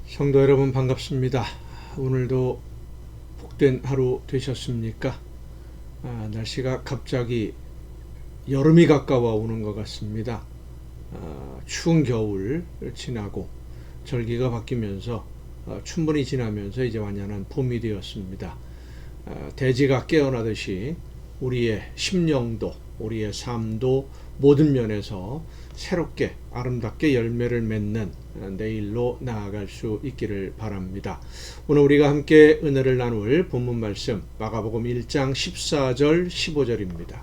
성도 여러분 반갑습니다. 오늘도 복된 하루 되셨습니까? 날씨가 갑자기 여름이 가까워 오는 것 같습니다. 추운 겨울 지나고 절기가 바뀌면서 춘분이 지나면서 이제 완연한 봄이 되었습니다. 대지가 깨어나듯이 우리의 심령도 우리의 삶도 모든 면에서 새롭게 아름답게 열매를 맺는 내일로 나아갈 수 있기를 바랍니다. 오늘 우리가 함께 은혜를 나눌 본문 말씀 마가복음 1장 14절 15절입니다.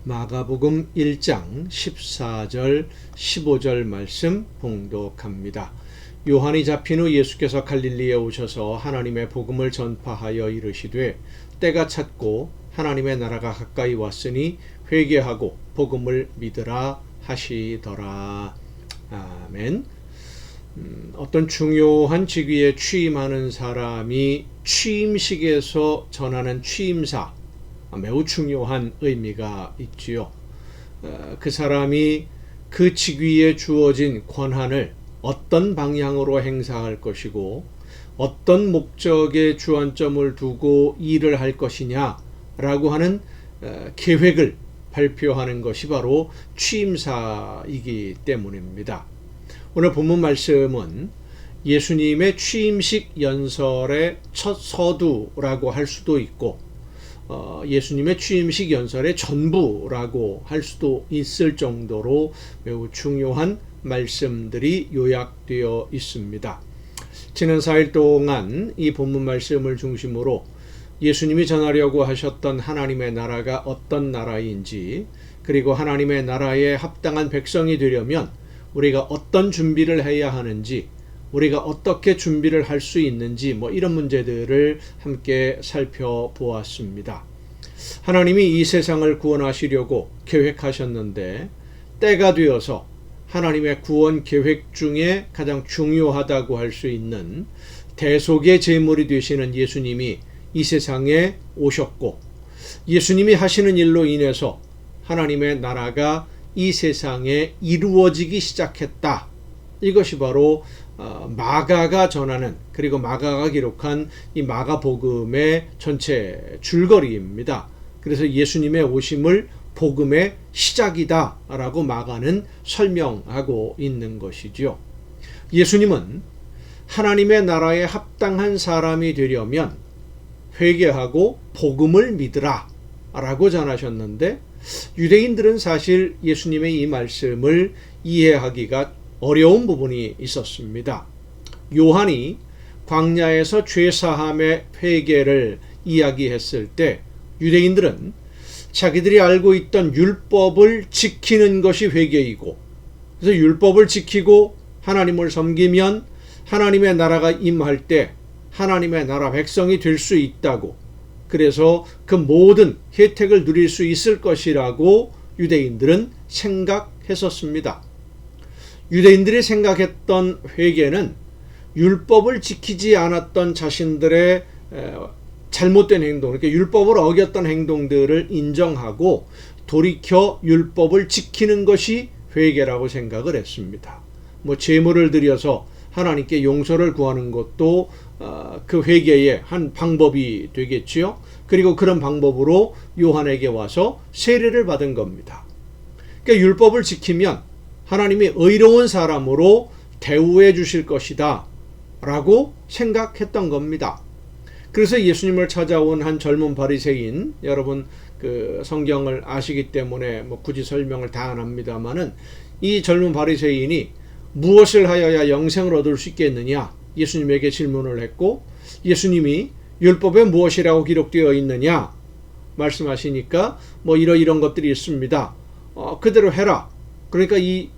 마가복음 1장 14절 15절 말씀 봉독합니다. 요한이 잡힌 후 예수께서 갈릴리에 오셔서 하나님의 복음을 전파하여 이르시되 때가 찼고 하나님의 나라가 가까이 왔으니 회개하고 복음을 믿으라 하시더라. 아멘. 어떤 중요한 직위에 취임하는 사람이 취임식에서 전하는 취임사, 매우 중요한 의미가 있지요. 그 사람이 그 직위에 주어진 권한을 어떤 방향으로 행사할 것이고 어떤 목적에 주안점을 두고 일을 할 것이냐라고 하는 계획을 발표하는 것이 바로 취임사이기 때문입니다. 오늘 본문 말씀은 예수님의 취임식 연설의 첫 서두라고 할 수도 있고 예수님의 취임식 연설의 전부라고 할 수도 있을 정도로 매우 중요한 말씀들이 요약되어 있습니다. 지난 4일 동안 이 본문 말씀을 중심으로 예수님이 전하려고 하셨던 하나님의 나라가 어떤 나라인지, 그리고 하나님의 나라에 합당한 백성이 되려면 우리가 어떤 준비를 해야 하는지, 우리가 어떻게 준비를 할 수 있는지 이런 문제들을 함께 살펴보았습니다. 하나님이 이 세상을 구원하시려고 계획하셨는데 때가 되어서 하나님의 구원 계획 중에 가장 중요하다고 할 수 있는 대속의 제물이 되시는 예수님이 이 세상에 오셨고, 예수님이 하시는 일로 인해서 하나님의 나라가 이 세상에 이루어지기 시작했다. 이것이 바로 마가가 전하는, 그리고 마가가 기록한 이 마가복음의 전체 줄거리입니다. 그래서 예수님의 오심을 복음의 시작이다 라고 마가는 설명하고 있는 것이죠. 예수님은 하나님의 나라에 합당한 사람이 되려면 회개하고 복음을 믿으라 라고 전하셨는데, 유대인들은 사실 예수님의 이 말씀을 이해하기가 어려운 부분이 있었습니다. 요한이 광야에서 죄사함의 회개를 이야기했을 때 유대인들은 자기들이 알고 있던 율법을 지키는 것이 회개이고, 그래서 율법을 지키고 하나님을 섬기면 하나님의 나라가 임할 때 하나님의 나라 백성이 될 수 있다고, 그래서 그 모든 혜택을 누릴 수 있을 것이라고 유대인들은 생각했었습니다. 유대인들이 생각했던 회개는 율법을 지키지 않았던 자신들의 잘못된 행동, 그러니까 율법을 어겼던 행동들을 인정하고 돌이켜 율법을 지키는 것이 회개라고 생각을 했습니다. 제물을 드려서 하나님께 용서를 구하는 것도 그 회개의 한 방법이 되겠지요. 그리고 그런 방법으로 요한에게 와서 세례를 받은 겁니다. 그러니까 율법을 지키면 하나님이 의로운 사람으로 대우해 주실 것이다 라고 생각했던 겁니다. 그래서 예수님을 찾아온 한 젊은 바리새인, 여러분 그 성경을 아시기 때문에 굳이 설명을 다 안 합니다만은, 이 젊은 바리새인이 무엇을 하여야 영생을 얻을 수 있겠느냐 예수님에게 질문을 했고, 예수님이 율법에 무엇이라고 기록되어 있느냐 말씀하시니까 이런 것들이 있습니다. 그대로 해라. 그러니까 이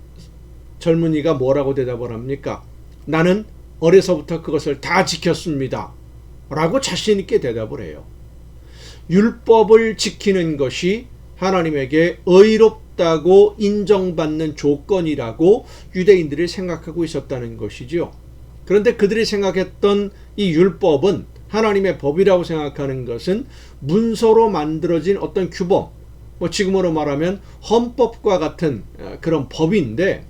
젊은이가 뭐라고 대답을 합니까? 나는 어려서부터 그것을 다 지켰습니다 라고 자신 있게 대답을 해요. 율법을 지키는 것이 하나님에게 의롭다고 인정받는 조건이라고 유대인들이 생각하고 있었다는 것이죠. 그런데 그들이 생각했던 이 율법은, 하나님의 법이라고 생각하는 것은 문서로 만들어진 어떤 규범, 지금으로 말하면 헌법과 같은 그런 법인데,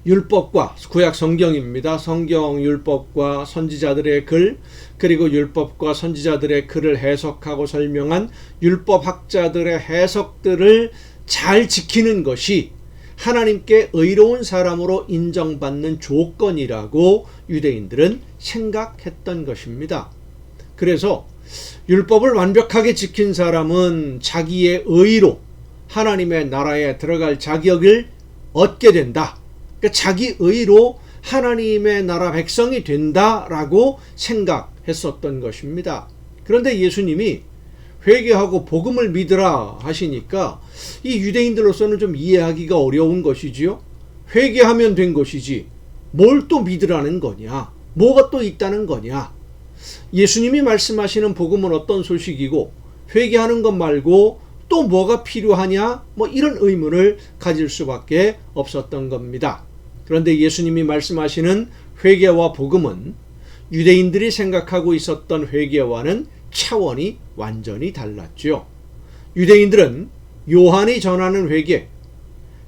율법과 구약 성경입니다. 성경 율법과 선지자들의 글, 그리고 율법과 선지자들의 글을 해석하고 설명한 율법학자들의 해석들을 잘 지키는 것이 하나님께 의로운 사람으로 인정받는 조건이라고 유대인들은 생각했던 것입니다. 그래서 율법을 완벽하게 지킨 사람은 자기의 의로 하나님의 나라에 들어갈 자격을 얻게 된다. 그러니까 자기 의로 하나님의 나라 백성이 된다라고 생각했었던 것입니다. 그런데 예수님이 회개하고 복음을 믿으라 하시니까 이 유대인들로서는 좀 이해하기가 어려운 것이지요. 회개하면 된 것이지 뭘 또 믿으라는 거냐, 뭐가 또 있다는 거냐. 예수님이 말씀하시는 복음은 어떤 소식이고 회개하는 것 말고 또 뭐가 필요하냐, 이런 의문을 가질 수밖에 없었던 겁니다. 그런데 예수님이 말씀하시는 회개와 복음은 유대인들이 생각하고 있었던 회개와는 차원이 완전히 달랐죠. 유대인들은 요한이 전하는 회개,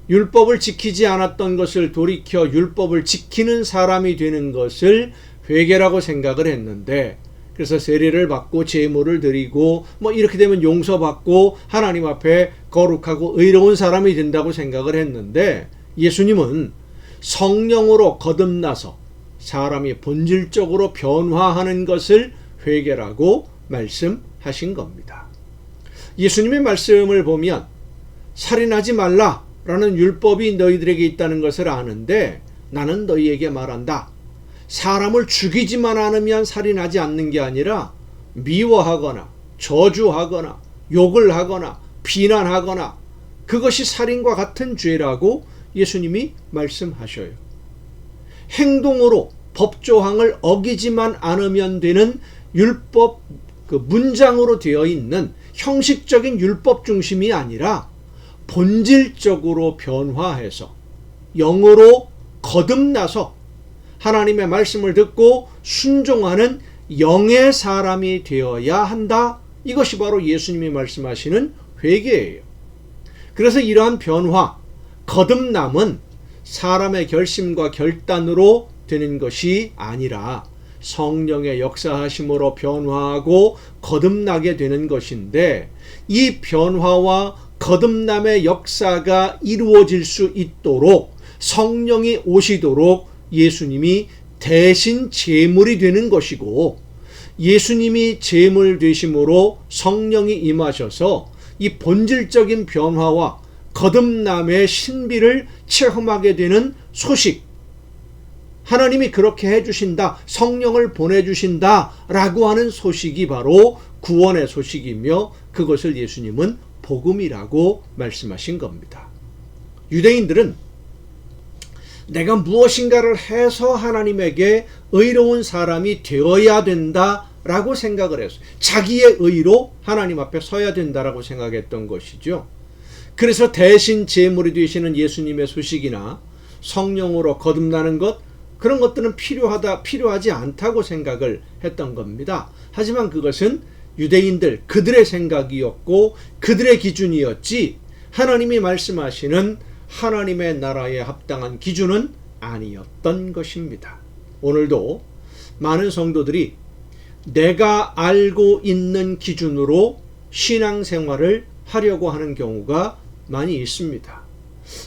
율법을 지키지 않았던 것을 돌이켜 율법을 지키는 사람이 되는 것을 회개라고 생각을 했는데, 그래서 세례를 받고 제물을 드리고 이렇게 되면 용서받고 하나님 앞에 거룩하고 의로운 사람이 된다고 생각을 했는데, 예수님은 성령으로 거듭나서 사람이 본질적으로 변화하는 것을 회개라고 말씀하신 겁니다. 예수님의 말씀을 보면 살인하지 말라라는 율법이 너희들에게 있다는 것을 아는데 나는 너희에게 말한다. 사람을 죽이지만 않으면 살인하지 않는 게 아니라 미워하거나 저주하거나 욕을 하거나 비난하거나 그것이 살인과 같은 죄라고 예수님이 말씀하셔요. 행동으로 법조항을 어기지만 않으면 되는 율법 문장으로 되어 있는 형식적인 율법 중심이 아니라 본질적으로 변화해서 영으로 거듭나서 하나님의 말씀을 듣고 순종하는 영의 사람이 되어야 한다. 이것이 바로 예수님이 말씀하시는 회개예요. 그래서 이러한 변화, 거듭남은 사람의 결심과 결단으로 되는 것이 아니라 성령의 역사하심으로 변화하고 거듭나게 되는 것인데, 이 변화와 거듭남의 역사가 이루어질 수 있도록 성령이 오시도록 예수님이 대신 제물이 되는 것이고, 예수님이 제물 되심으로 성령이 임하셔서 이 본질적인 변화와 거듭남의 신비를 체험하게 되는 소식, 하나님이 그렇게 해주신다, 성령을 보내주신다 라고 하는 소식이 바로 구원의 소식이며, 그것을 예수님은 복음이라고 말씀하신 겁니다. 유대인들은 내가 무엇인가를 해서 하나님에게 의로운 사람이 되어야 된다라고 생각을 했어요. 자기의 의로 하나님 앞에 서야 된다라고 생각했던 것이죠. 그래서 대신 제물이 되시는 예수님의 소식이나 성령으로 거듭나는 것, 그런 것들은 필요하지 않다고 생각을 했던 겁니다. 하지만 그것은 유대인들, 그들의 생각이었고 그들의 기준이었지, 하나님이 말씀하시는 하나님의 나라에 합당한 기준은 아니었던 것입니다. 오늘도 많은 성도들이 내가 알고 있는 기준으로 신앙생활을 하려고 하는 경우가 많이 있습니다.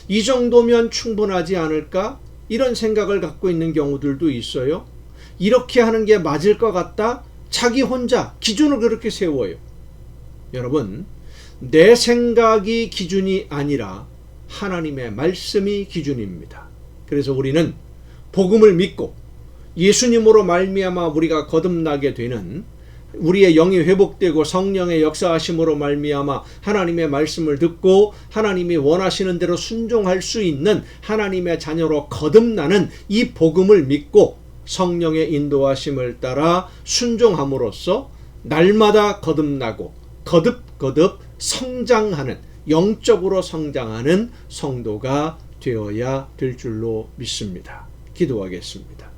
이 정도면 충분하지 않을까? 이런 생각을 갖고 있는 경우들도 있어요. 이렇게 하는 게 맞을 것 같다? 자기 혼자 기준을 그렇게 세워요. 여러분, 내 생각이 기준이 아니라 하나님의 말씀이 기준입니다. 그래서 우리는 복음을 믿고 예수님으로 말미암아 우리가 거듭나게 되는, 우리의 영이 회복되고 성령의 역사하심으로 말미암아 하나님의 말씀을 듣고 하나님이 원하시는 대로 순종할 수 있는 하나님의 자녀로 거듭나는 이 복음을 믿고 성령의 인도하심을 따라 순종함으로써 날마다 거듭나고 거듭거듭 성장하는, 영적으로 성장하는 성도가 되어야 될 줄로 믿습니다. 기도하겠습니다.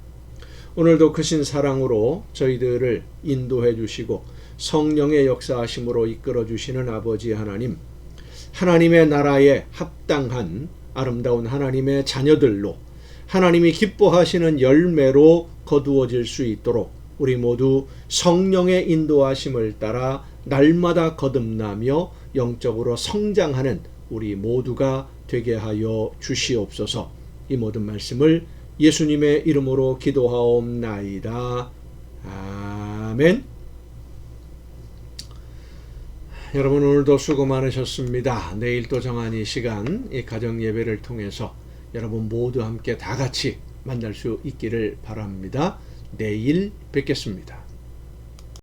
오늘도 크신 사랑으로 저희들을 인도해 주시고 성령의 역사하심으로 이끌어 주시는 아버지 하나님, 하나님의 나라에 합당한 아름다운 하나님의 자녀들로 하나님이 기뻐하시는 열매로 거두어질 수 있도록 우리 모두 성령의 인도하심을 따라 날마다 거듭나며 영적으로 성장하는 우리 모두가 되게 하여 주시옵소서. 이 모든 말씀을 예수님의 이름으로 기도하옵나이다. 아멘. 여러분, 오늘도 수고 많으셨습니다. 내일 또 정한 이 시간, 이 가정 예배를 통해서 여러분 모두 함께 다 같이 만날 수 있기를 바랍니다. 내일 뵙겠습니다.